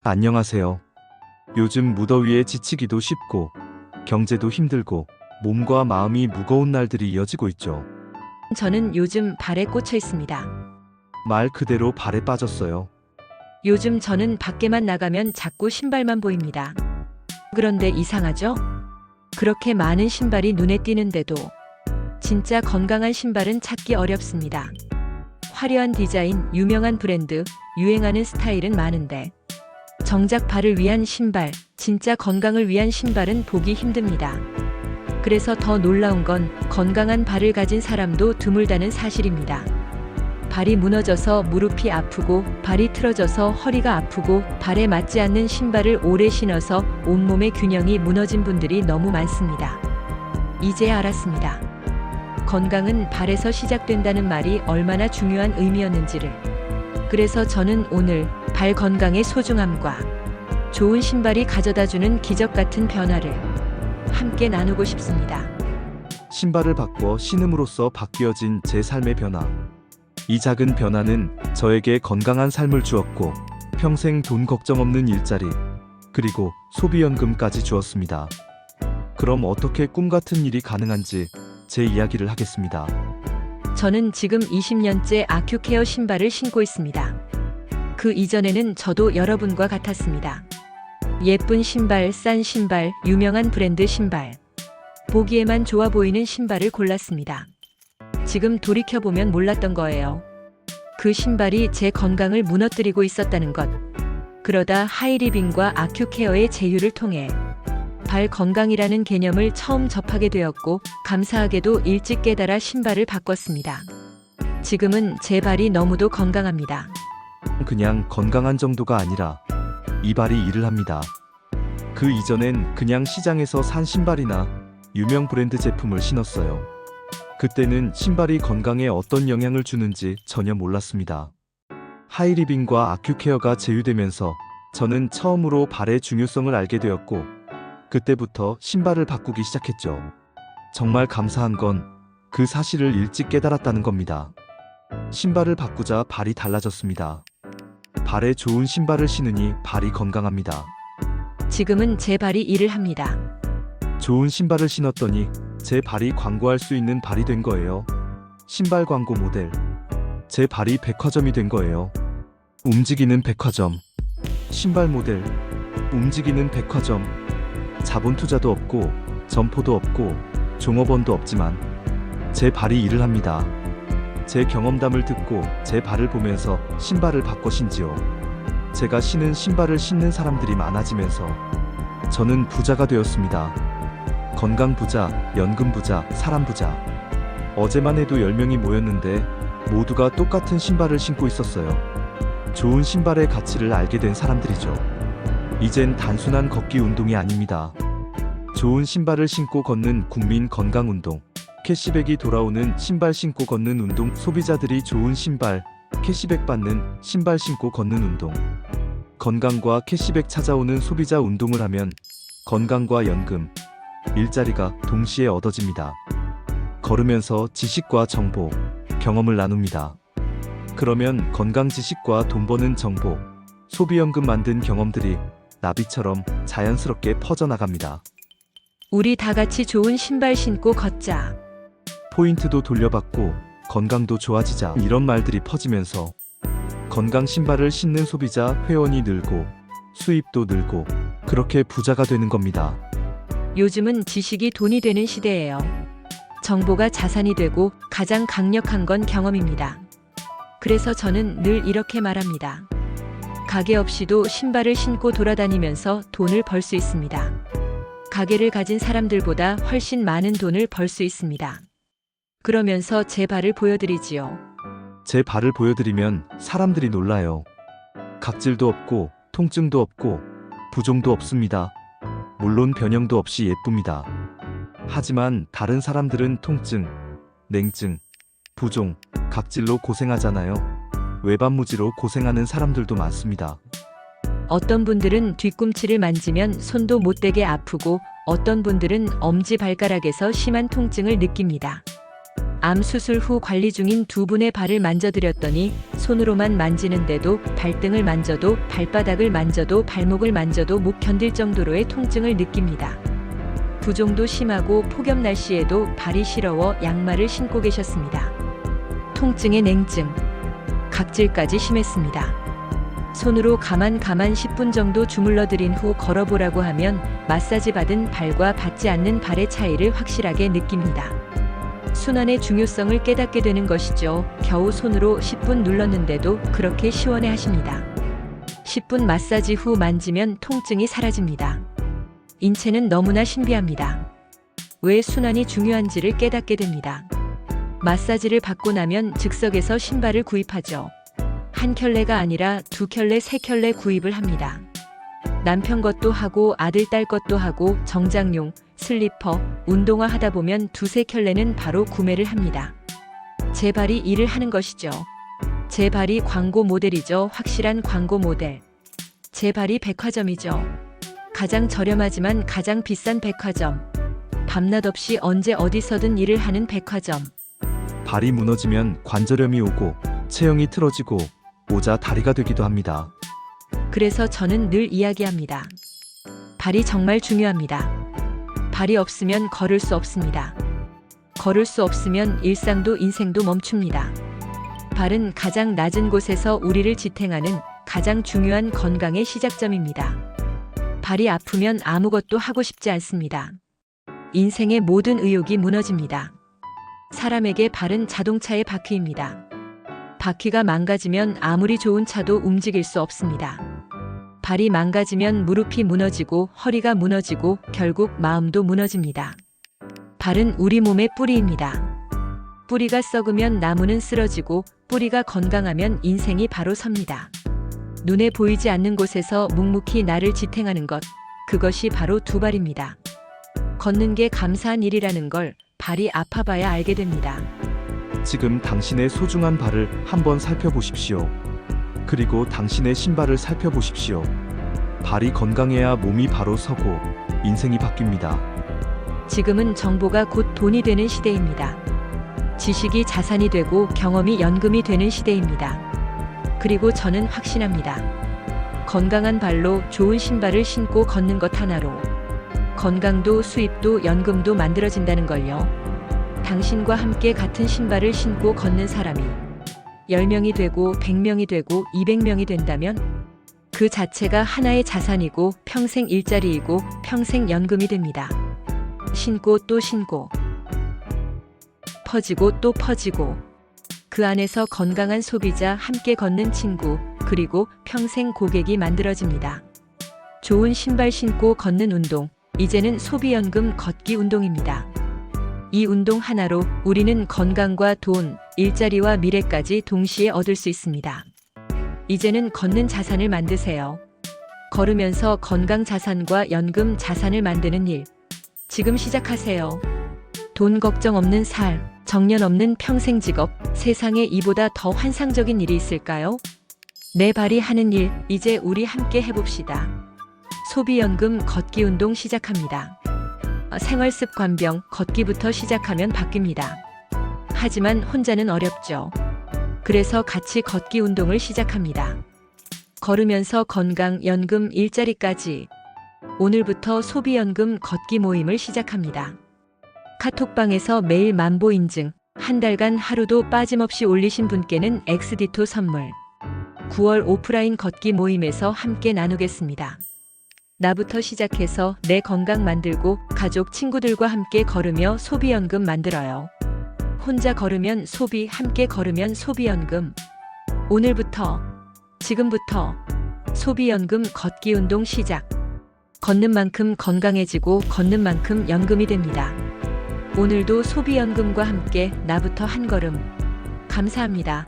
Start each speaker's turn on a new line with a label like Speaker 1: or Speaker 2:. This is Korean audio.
Speaker 1: 안녕하세요. 요즘 무더위에 지치기도 쉽고 경제도 힘들고 몸과 마음이 무거운 날들이 이어지고 있죠.
Speaker 2: 저는 요즘 발에 꽂혀 있습니다.
Speaker 1: 말 그대로 발에 빠졌어요.
Speaker 2: 요즘 저는 밖에만 나가면 자꾸 신발만 보입니다. 그런데 이상하죠? 그렇게 많은 신발이 눈에 띄는데도 진짜 건강한 신발은 찾기 어렵습니다. 화려한 디자인, 유명한 브랜드, 유행하는 스타일은 많은데 정작 발을 위한 신발, 진짜 건강을 위한 신발은 보기 힘듭니다. 그래서 더 놀라운 건 건강한 발을 가진 사람도 드물다는 사실입니다. 발이 무너져서 무릎이 아프고 발이 틀어져서 허리가 아프고 발에 맞지 않는 신발을 오래 신어서 온몸의 균형이 무너진 분들이 너무 많습니다. 이제 알았습니다. 건강은 발에서 시작된다는 말이 얼마나 중요한 의미였는지를. 그래서 저는 오늘 발 건강의 소중함과 좋은 신발이 가져다주는 기적 같은 변화를 함께 나누고 싶습니다.
Speaker 1: 신발을 바꿔 신음으로써 바뀌어진 제 삶의 변화. 이 작은 변화는 저에게 건강한 삶을 주었고 평생 돈 걱정 없는 일자리, 그리고 소비연금까지 주었습니다. 그럼 어떻게 꿈같은 일이 가능한지 제 이야기를 하겠습니다.
Speaker 2: 저는 지금 20년째 아큐케어 신발을 신고 있습니다. 그 이전에는 저도 여러분과 같았습니다. 예쁜 신발, 싼 신발, 유명한 브랜드 신발. 보기에만 좋아 보이는 신발을 골랐습니다. 지금 돌이켜보면 몰랐던 거예요. 그 신발이 제 건강을 무너뜨리고 있었다는 것. 그러다 하이리빙과 아큐케어의 제휴를 통해 발 건강이라는 개념을 처음 접하게 되었고 감사하게도 일찍 깨달아 신발을 바꿨습니다. 지금은 제 발이 너무도 건강합니다.
Speaker 1: 그냥 건강한 정도가 아니라 이 발이 일을 합니다. 그 이전엔 그냥 시장에서 산 신발이나 유명 브랜드 제품을 신었어요. 그때는 신발이 건강에 어떤 영향을 주는지 전혀 몰랐습니다. 하이리빙과 아큐케어가 제휴되면서 저는 처음으로 발의 중요성을 알게 되었고 그때부터 신발을 바꾸기 시작했죠. 정말 감사한 건 그 사실을 일찍 깨달았다는 겁니다. 신발을 바꾸자 발이 달라졌습니다. 발에 좋은 신발을 신으니 발이 건강합니다.
Speaker 2: 지금은 제 발이 일을 합니다.
Speaker 1: 좋은 신발을 신었더니 제 발이 광고할 수 있는 발이 된 거예요. 신발 광고 모델. 제 발이 백화점이 된 거예요. 움직이는 백화점. 신발 모델. 움직이는 백화점. 자본 투자도 없고 점포도 없고 종업원도 없지만 제 발이 일을 합니다. 제 경험담을 듣고 제 발을 보면서 신발을 바꿔 신지요. 제가 신은 신발을 신는 사람들이 많아지면서 저는 부자가 되었습니다. 건강 부자, 연금 부자, 사람 부자. 어제만 해도 10명이 모였는데 모두가 똑같은 신발을 신고 있었어요. 좋은 신발의 가치를 알게 된 사람들이죠. 이젠 단순한 걷기 운동이 아닙니다. 좋은 신발을 신고 걷는 국민 건강 운동. 캐시백이 돌아오는 신발 신고 걷는 운동. 소비자들이 좋은 신발, 캐시백 받는 신발 신고 걷는 운동. 건강과 캐시백 찾아오는 소비자 운동을 하면 건강과 연금, 일자리가 동시에 얻어집니다. 걸으면서 지식과 정보, 경험을 나눕니다. 그러면 건강 지식과 돈 버는 정보, 소비연금 만든 경험들이 나비처럼 자연스럽게 퍼져나갑니다.
Speaker 2: 우리 다 같이 좋은 신발 신고 걷자.
Speaker 1: 포인트도 돌려받고 건강도 좋아지자. 이런 말들이 퍼지면서 건강 신발을 신는 소비자 회원이 늘고 수입도 늘고 그렇게 부자가 되는 겁니다.
Speaker 2: 요즘은 지식이 돈이 되는 시대예요. 정보가 자산이 되고 가장 강력한 건 경험입니다. 그래서 저는 늘 이렇게 말합니다. 가게 없이도 신발을 신고 돌아다니면서 돈을 벌 수 있습니다. 가게를 가진 사람들보다 훨씬 많은 돈을 벌 수 있습니다. 그러면서 제 발을 보여드리지요.
Speaker 1: 제 발을 보여드리면 사람들이 놀라요. 각질도 없고 통증도 없고 부종도 없습니다. 물론 변형도 없이 예쁩니다. 하지만 다른 사람들은 통증, 냉증, 부종, 각질로 고생하잖아요. 외반무지로 고생하는 사람들도 많습니다.
Speaker 2: 어떤 분들은 뒤꿈치를 만지면 손도 못 대게 아프고 어떤 분들은 엄지발가락에서 심한 통증을 느낍니다. 암 수술 후 관리 중인 두 분의 발을 만져드렸더니 손으로만 만지는데도 발등을 만져도 발바닥을 만져도 발목을 만져도 못 견딜 정도로의 통증을 느낍니다. 부종도 심하고 폭염 날씨에도 발이 시려워 양말을 신고 계셨습니다. 통증의 냉증, 각질까지 심했습니다. 손으로 가만 10분 정도 주물러 드린 후 걸어보라고 하면 마사지 받은 발과 받지 않는 발의 차이를 확실하게 느낍니다. 순환의 중요성을 깨닫게 되는 것이죠. 겨우 손으로 10분 눌렀는데도 그렇게 시원해 하십니다. 10분 마사지 후 만지면 통증이 사라집니다. 인체는 너무나 신비합니다. 왜 순환이 중요한지를 깨닫게 됩니다. 마사지를 받고 나면 즉석에서 신발을 구입하죠. 한 켤레가 아니라 두 켤레, 세 켤레 구입을 합니다. 남편 것도 하고 아들, 딸 것도 하고 정장용, 슬리퍼, 운동화 하다 보면 두세 켤레는 바로 구매를 합니다. 제 발이 일을 하는 것이죠. 제 발이 광고 모델이죠. 확실한 광고 모델. 제 발이 백화점이죠. 가장 저렴하지만 가장 비싼 백화점. 밤낮 없이 언제 어디서든 일을 하는 백화점.
Speaker 1: 발이 무너지면 관절염이 오고 체형이 틀어지고 모자 다리가 되기도 합니다.
Speaker 2: 그래서 저는 늘 이야기합니다. 발이 정말 중요합니다. 발이 없으면 걸을 수 없습니다. 걸을 수 없으면 일상도 인생도 멈춥니다. 발은 가장 낮은 곳에서 우리를 지탱하는 가장 중요한 건강의 시작점입니다. 발이 아프면 아무것도 하고 싶지 않습니다. 인생의 모든 의욕이 무너집니다. 사람에게 발은 자동차의 바퀴입니다. 바퀴가 망가지면 아무리 좋은 차도 움직일 수 없습니다. 발이 망가지면 무릎이 무너지고 허리가 무너지고 결국 마음도 무너집니다. 발은 우리 몸의 뿌리입니다. 뿌리가 썩으면 나무는 쓰러지고 뿌리가 건강하면 인생이 바로 섭니다. 눈에 보이지 않는 곳에서 묵묵히 나를 지탱하는 것, 그것이 바로 두 발입니다. 걷는 게 감사한 일이라는 걸 발이 아파봐야 알게 됩니다.
Speaker 1: 지금 당신의 소중한 발을 한번 살펴보십시오. 그리고 당신의 신발을 살펴보십시오. 발이 건강해야 몸이 바로 서고 인생이 바뀝니다.
Speaker 2: 지금은 정보가 곧 돈이 되는 시대입니다. 지식이 자산이 되고 경험이 연금이 되는 시대입니다. 그리고 저는 확신합니다. 건강한 발로 좋은 신발을 신고 걷는 것 하나로 건강도 수입도 연금도 만들어진다는 걸요. 당신과 함께 같은 신발을 신고 걷는 사람이 10명이 되고 100명이 되고 200명이 된다면 그 자체가 하나의 자산이고 평생 일자리이고 평생 연금이 됩니다. 신고 또 신고 퍼지고 또 퍼지고 그 안에서 건강한 소비자, 함께 걷는 친구, 그리고 평생 고객이 만들어집니다. 좋은 신발 신고 걷는 운동, 이제는 소비연금 걷기 운동입니다. 이 운동 하나로 우리는 건강과 돈, 일자리와 미래까지 동시에 얻을 수 있습니다. 이제는 걷는 자산을 만드세요. 걸으면서 건강 자산과 연금 자산을 만드는 일. 지금 시작하세요. 돈 걱정 없는 살, 정년 없는 평생 직업, 세상에 이보다 더 환상적인 일이 있을까요? 내 발이 하는 일, 이제 우리 함께 해봅시다. 소비연금 걷기 운동 시작합니다. 생활습관병 걷기부터 시작하면 바뀝니다. 하지만 혼자는 어렵죠. 그래서 같이 걷기 운동을 시작합니다. 걸으면서 건강, 연금, 일자리까지. 오늘부터 소비연금 걷기 모임을 시작합니다. 카톡방에서 매일 만보 인증, 한 달간 하루도 빠짐없이 올리신 분께는 엑스디토 선물. 9월 오프라인 걷기 모임에서 함께 나누겠습니다. 나부터 시작해서 내 건강 만들고 가족, 친구들과 함께 걸으며 소비연금 만들어요. 혼자 걸으면 소비, 함께 걸으면 소비연금. 오늘부터, 지금부터 소비연금 걷기 운동 시작. 걷는 만큼 건강해지고 걷는 만큼 연금이 됩니다. 오늘도 소비연금과 함께 나부터 한 걸음. 감사합니다.